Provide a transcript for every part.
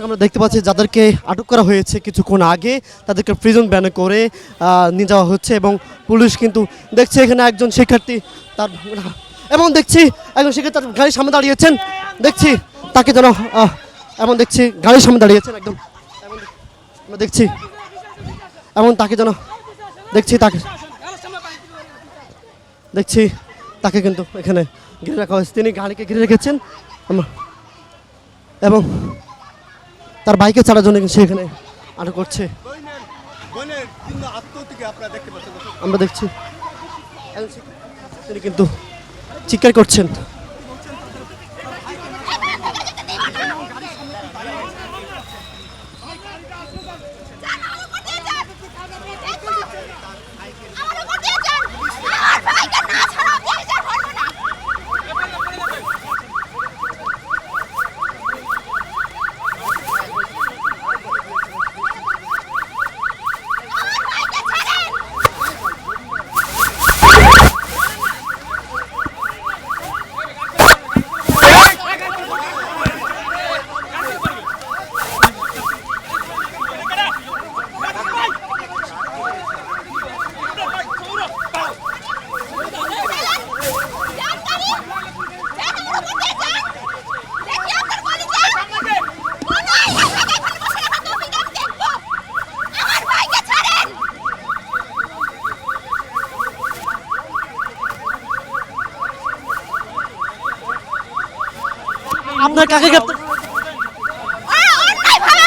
আমরা দেখতে পাচ্ছি যাদেরকে আটক করা হয়েছে কিছুক্ষণ আগে তাদেরকে প্রিজন ভ্যানে করে নিয়ে যাওয়া হচ্ছে এবং পুলিশ কিন্তু দেখছে এখানে একজন শিক্ষার্থী তার এবং দেখছি একজন শিক্ষার্থী তার গাড়ির সামনে দাঁড়িয়েছেন দেখছি তাকে যেন এবং দেখছি গাড়ির সামনে দাঁড়িয়েছেন একদম আমরা দেখছি এবং তাকে যেন দেখছি তাকে কিন্তু এখানে ঘিরে রাখা হয়েছে তিনি গাড়িকে ঘিরে রেখেছেন এবং তার বাইকে ছাড়ার জন্য সে এখানে আটক করছে আমরা দেখছি তিনি কিন্তু চিৎকার করছেন আপনার কাকে গ্রেফতার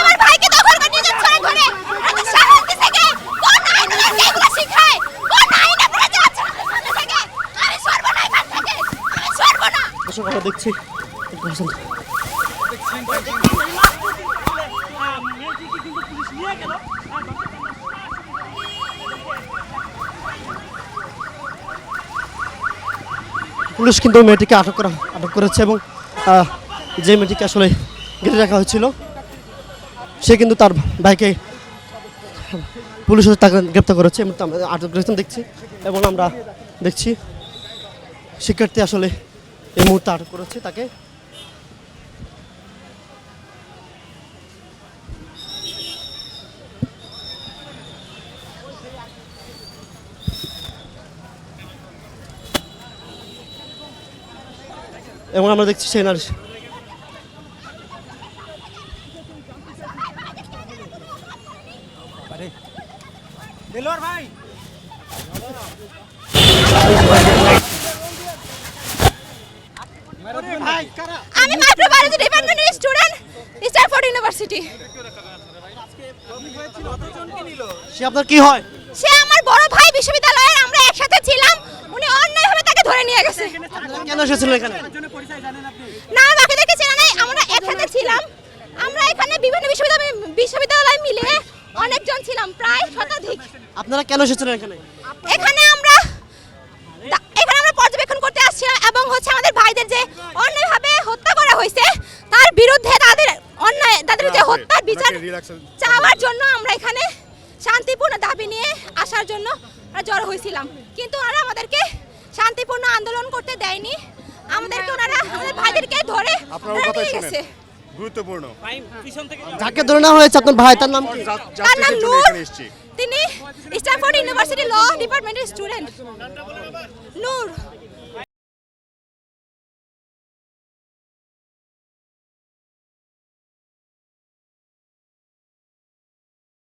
আমার ভাইকে দখল করে নিয়ে যাচ্ছে ধরে এত সাহস দিছে কে কোন আইন লাগে এগুলো শিখায় কোন আইনে পড়ে যাচ্ছে থেকে আমি সর্বনাশ থাকে আমি সর্বনাশ দর্শক আমরা দেখছি পুলিশ কিন্তু মেয়েটিকে আটক করেছে এবং যে মেয়েটিকে আসলে ঘিরে রাখা হয়েছিল সে কিন্তু তার বাইকে পুলিশ তাকে গ্রেপ্তার করেছে আটক করেছেন দেখছি এবং আমরা দেখছি শিক্ষার্থী আসলে এই মুহূর্তে আটক করেছে তাকে এবং আমরা দেখছি সেই নারী আমি মাইক্রোবায়োলজি ডিপার্টমেন্টের স্টুডেন্ট স্ট্যানফোর্ড ইউনিভার্সিটি সে আপনার কি হয় সে আমার বড় ভাই বিশ্ববিদ্যালয়ে আমরা একসাথে ছিলাম উনি অন্যায়ভাবে তাকে ধরে নিয়ে গেছে কেন এসেছিলেন এখানে না বাকিদেরকে চেনা নাই আমরা একসাথে ছিলাম আমরা এখানে বিভিন্ন বিশ্ববিদ্যালয় মিলে অনেকজন ছিলাম প্রায় শতাধিক আপনারা কেন এসেছিলেন এখানে এখানে আমরা পর্যবেক্ষণ করতে আসছি এবং হচ্ছে আমাদের ভাইদের যে অন্যায়ভাবে হত্যা করা হয়েছে তার বিরুদ্ধে তাদের যে হত্যার বিচার চাওয়ার জন্য আমরা এখানে শান্তিপূর্ণ দাবি নিয়ে আসার জন্য জড়ো হয়েছিলাম কিন্তু ওনারা আমাদেরকে শান্তিপূর্ণ আন্দোলন করতে দেয়নি আমাদেরকে ওনারা আমাদের ভাইদেরকে ধরে নিয়ে গেছে গুরুত্বপূর্ণ যাকে ধরে নেওয়া হয়েছে আপনার ভাই তার নাম কি তার নাম নূর তিনি স্ট্যানফোর্ড ইউনিভার্সিটি ল ডিপার্টমেন্টের স্টুডেন্ট নূর